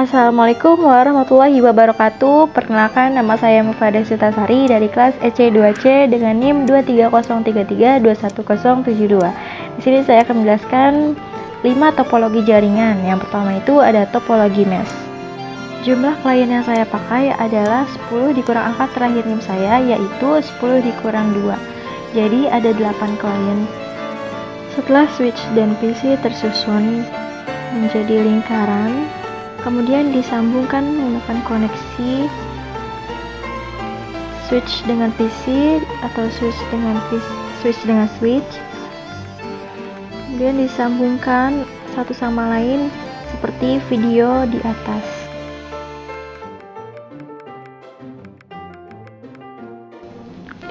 Assalamualaikum warahmatullahi wabarakatuh. Perkenalkan, nama saya Mufada Sitasari dari kelas EC2C dengan NIM 23033211072. Di sini saya akan menjelaskan 5 topologi jaringan. Yang pertama itu ada topologi mesh. Jumlah klien yang saya pakai adalah 10 dikurang angka terakhir NIM saya, yaitu 10 dikurang 2. Jadi ada 8 klien. Setelah switch dan PC tersusun menjadi lingkaran, kemudian disambungkan menggunakan koneksi switch dengan PC atau switch dengan switch. Kemudian disambungkan satu sama lain seperti video di atas.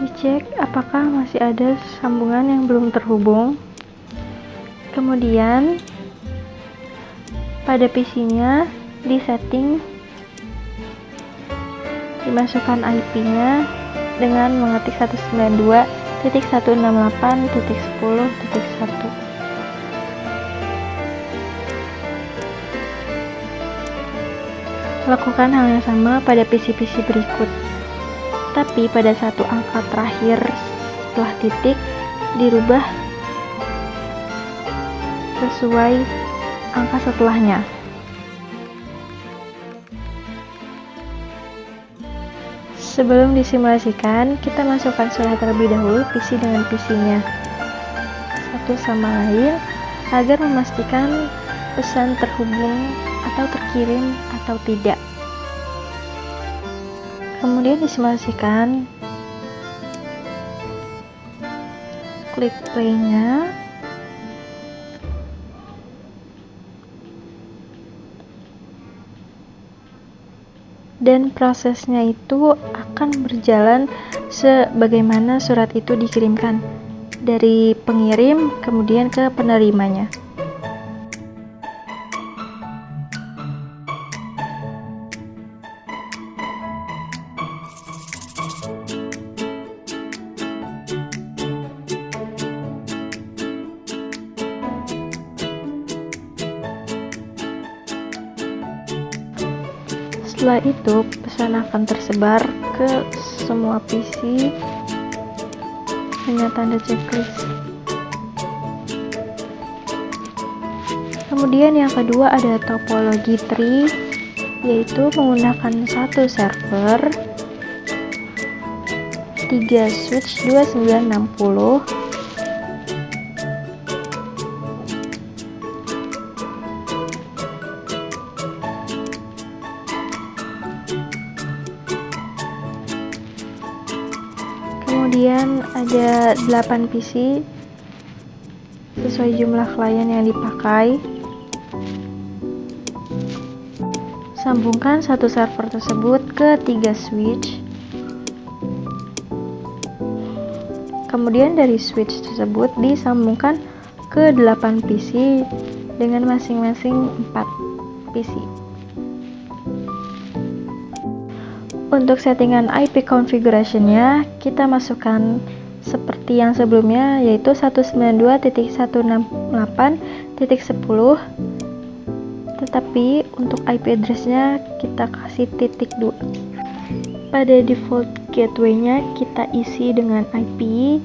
Dicek apakah masih ada sambungan yang belum terhubung. Kemudian pada PC-nya disetting, dimasukkan IP-nya dengan mengetik 192.168.10.1. Lakukan hal yang sama pada PC-PC berikut, tapi pada satu angka terakhir setelah titik dirubah sesuai angka setelahnya. Sebelum disimulasikan, kita masukkan surat terlebih dahulu PC dengan PC-nya satu sama lain agar memastikan pesan terhubung atau terkirim atau tidak. Kemudian disimulasikan, klik play-nya. Dan prosesnya itu akan berjalan sebagaimana surat itu dikirimkan dari pengirim kemudian ke penerimanya. Setelah itu, pesan akan tersebar ke semua PC dengan tanda checklist. Kemudian yang kedua ada topologi tree, yaitu menggunakan satu server, 3 switch 2960, kemudian ada 8 PC sesuai jumlah klien yang dipakai. Sambungkan satu server tersebut ke 3 switch. Kemudian dari switch tersebut disambungkan ke 8 PC dengan masing-masing 4 PC. Untuk settingan IP configuration-nya, kita masukkan seperti yang sebelumnya, yaitu 192.168.10, tetapi untuk IP address-nya kita kasih titik 2. Pada default gateway-nya kita isi dengan IP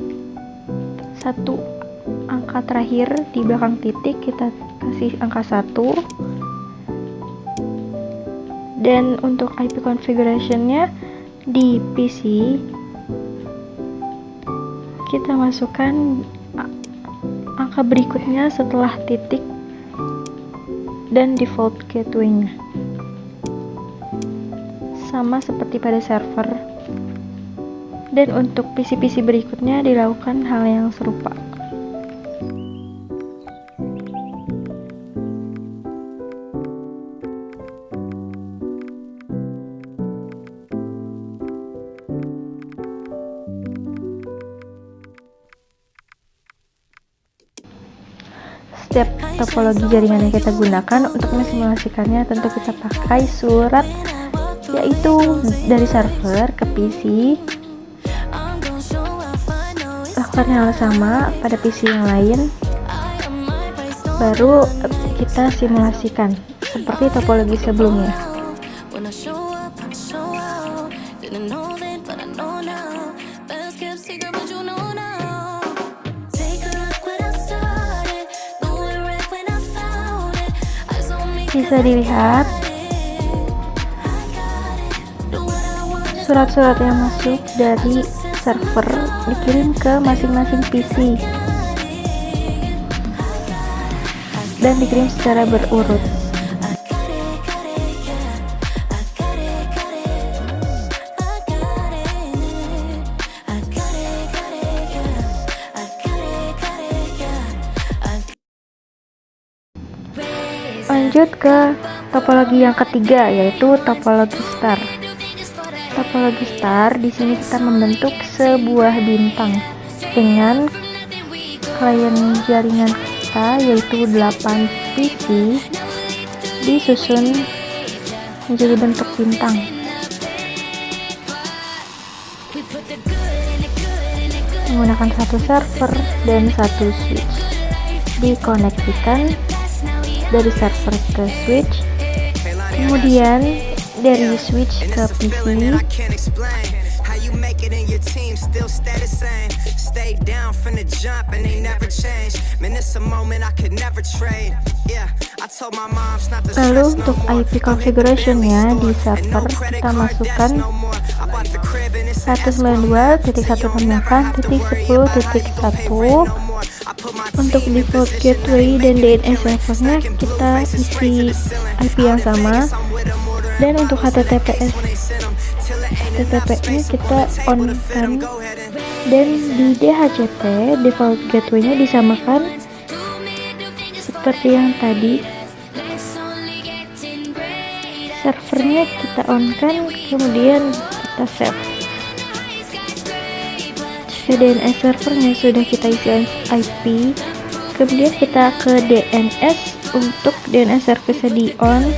satu angka terakhir di belakang titik, kita kasih angka 1. Dan untuk IP configuration-nya di PC kita masukkan angka berikutnya setelah titik dan default gateway-nya, sama seperti pada server. Dan untuk PC-PC berikutnya dilakukan hal yang serupa. Setiap topologi jaringan yang kita gunakan untuk mensimulasikannya tentu kita pakai surat, yaitu dari server ke PC. Lakukan hal sama pada PC yang lain, baru kita simulasikan seperti topologi sebelumnya. Bisa dilihat surat-surat yang masuk dari server dikirim ke masing-masing PC dan dikirim secara berurut. Lanjut ke topologi yang ketiga, yaitu topologi star. Topologi star, di sini kita membentuk sebuah bintang dengan klien jaringan kita yaitu 8 PC disusun menjadi bentuk bintang. Menggunakan satu server dan satu switch. Dikoneksikan dari server ke switch, kemudian dari switch ke PC. Lalu untuk IP configuration-nya di server kita masukkan 192.168.10.1. Untuk default gateway dan DNS servernya kita isi IP yang sama, dan untuk HTTPS nya kita on kan, dan di DHCP default gateway-nya disamakan seperti yang tadi. Servernya kita on kan, kemudian kita save. Jika DNS servernya sudah kita isi IP, kemudian kita ke DNS. Untuk DNS service di on.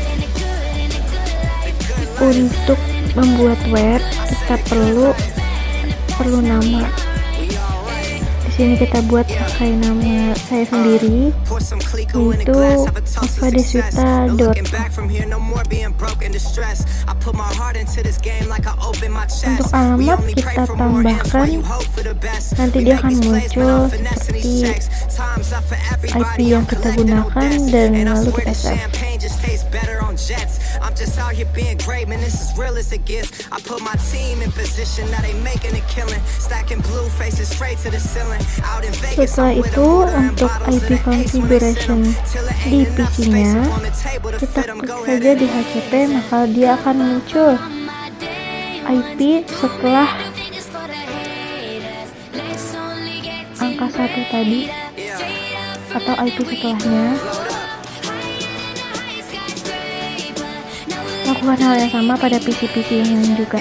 Untuk membuat web kita perlu nama. Di sini kita buat pakai nama saya sendiri, yaitu ovadeswita.com. Untuk alamat kita tambahkan, nanti dia akan muncul seperti IP yang kita gunakan, dan lalu kita save. Setelah itu, untuk IP configuration di PC-nya, kita klik saja di HCP, maka dia akan muncul IP setelah angka 1 tadi, atau IP setelahnya. Lakukan hal yang sama pada PC-PC yang lain juga.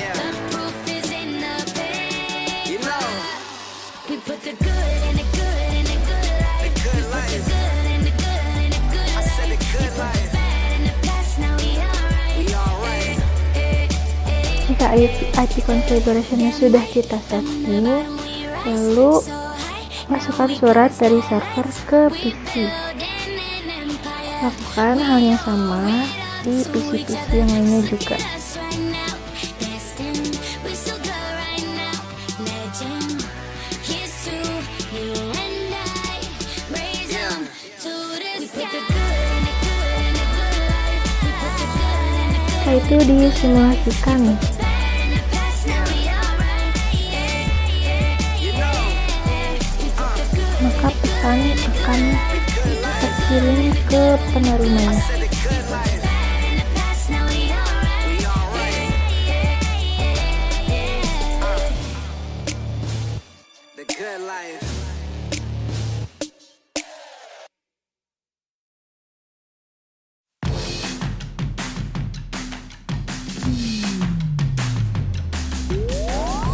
Jika IP configuration-nya sudah kita setting, lalu masukkan surat dari server ke PC. Lakukan hal yang sama di PC-PC yang lainnya juga. Setelah itu disimulasikan. Maka pesan akan terkirim ke penerimanya.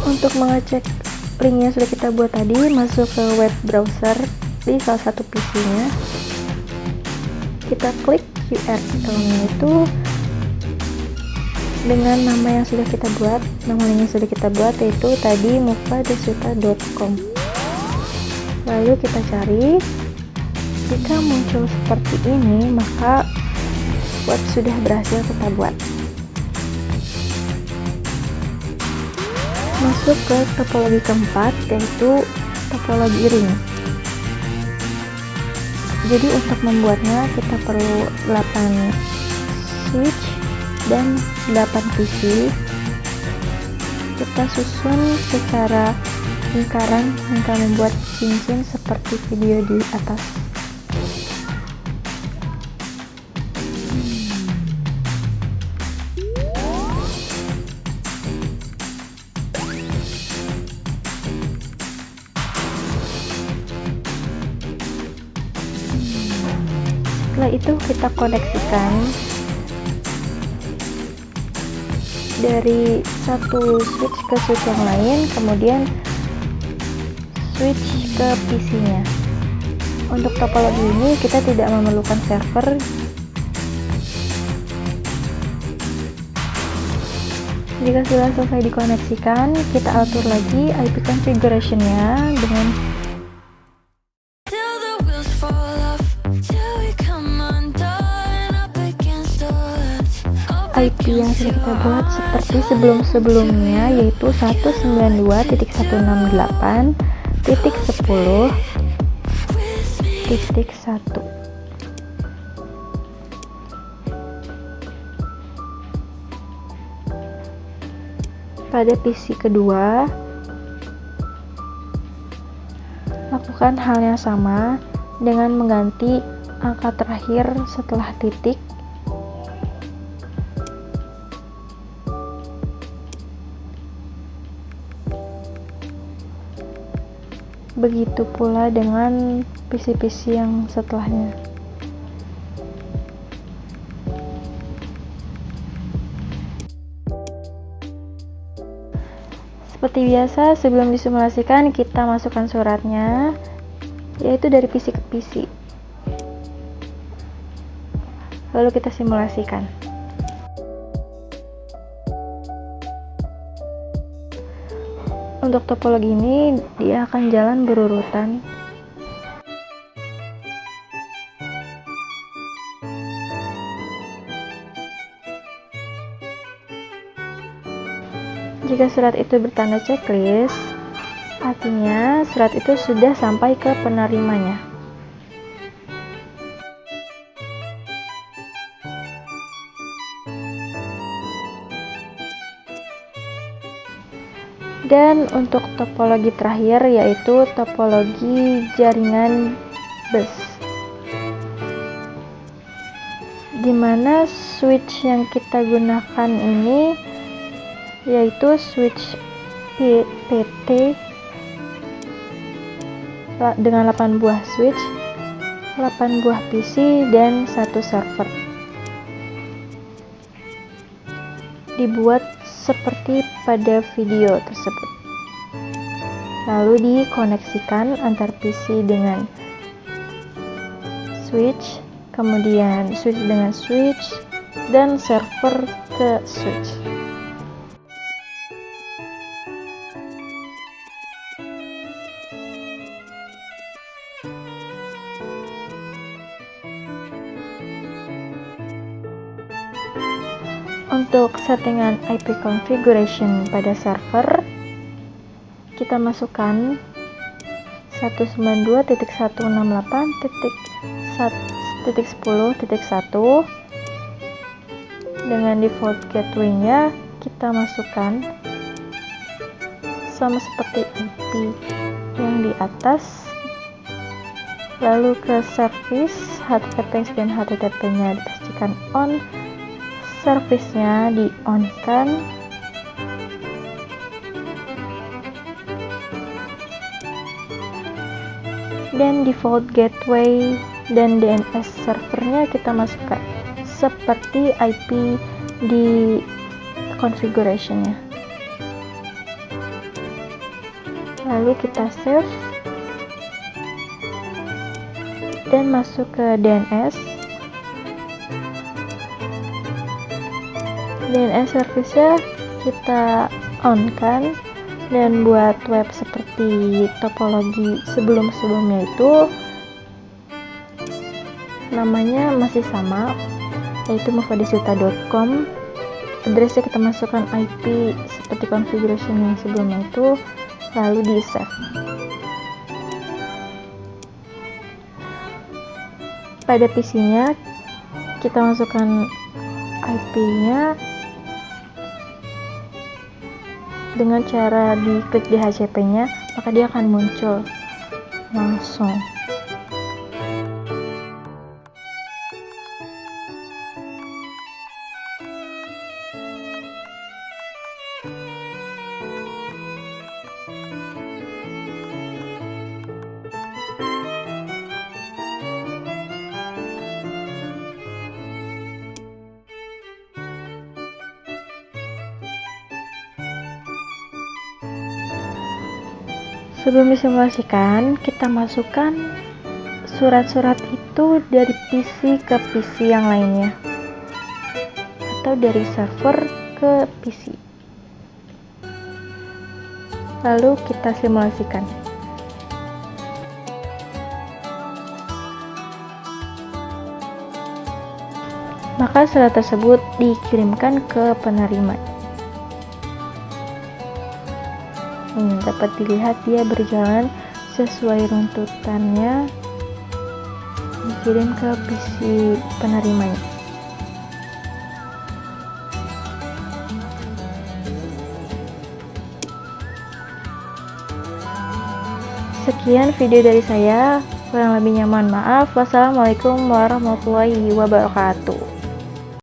Untuk mengecek link yang sudah kita buat tadi, masuk ke web browser di salah satu PC-nya. Kita klik URL-nya itu dengan nama yang sudah kita buat, nama link yang sudah kita buat, yaitu tadi ovadeswita.com. Lalu kita cari. Jika muncul seperti ini, maka dashboard sudah berhasil kita buat. Masuk ke topologi keempat, yaitu topologi ring. Jadi untuk membuatnya kita perlu 8 switch dan 8 PC. Kita susun secara lingkaran hingga membuat cincin seperti video di atas. Setelah itu kita koneksikan dari satu switch ke switch yang lain, kemudian switch ke PC-nya. Untuk topologi ini kita tidak memerlukan server. Jika sudah selesai dikoneksikan, kita atur lagi IP configuration-nya dengan IP yang sudah kita buat seperti sebelum-sebelumnya, yaitu 192.168.10.1. Pada PC kedua, lakukan hal yang sama dengan mengganti angka terakhir setelah titik. Begitu pula dengan PC-PC yang setelahnya. Seperti biasa, sebelum disimulasikan kita masukkan suratnya, yaitu dari PC ke PC. Lalu kita simulasikan. Untuk topologi ini, dia akan jalan berurutan. Jika surat itu bertanda checklist, artinya surat itu sudah sampai ke penerimanya. Dan untuk topologi terakhir, yaitu topologi jaringan bus, di mana switch yang kita gunakan ini yaitu switch PT dengan 8 buah switch, 8 buah PC, dan 1 server. Dibuat seperti pada video tersebut. Lalu dikoneksikan antar PC dengan switch, kemudian switch dengan switch, dan server ke switch. Untuk settingan IP configuration pada server, kita masukkan 192.168.10.1 dengan default gateway-nya kita masukkan sama seperti IP yang di atas. Lalu ke service, HTTP dan HTTP-nya dipastikan on, service-nya di-on-kan, dan default gateway dan DNS servernya kita masukkan seperti IP di configuration-nya. Lalu kita save dan masuk ke DNS. DNS service-nya kita on-kan, dan buat web seperti topologi sebelum-sebelumnya itu namanya masih sama, yaitu mufadisuta.com. Addressnya kita masukkan IP seperti configuration yang sebelumnya itu, lalu di save. Pada PC-nya kita masukkan IP-nya dengan cara diklik di HCP-nya, maka dia akan muncul langsung. Sebelum disimulasikan, kita masukkan surat-surat itu dari PC ke PC yang lainnya, atau dari server ke PC. Lalu kita simulasikan. Maka surat tersebut dikirimkan ke penerima. Dapat dilihat dia berjalan sesuai runtutannya, dikirim ke PC penerimanya. Sekian video dari saya, kurang lebihnya mohon maaf. Wassalamualaikum warahmatullahi wabarakatuh.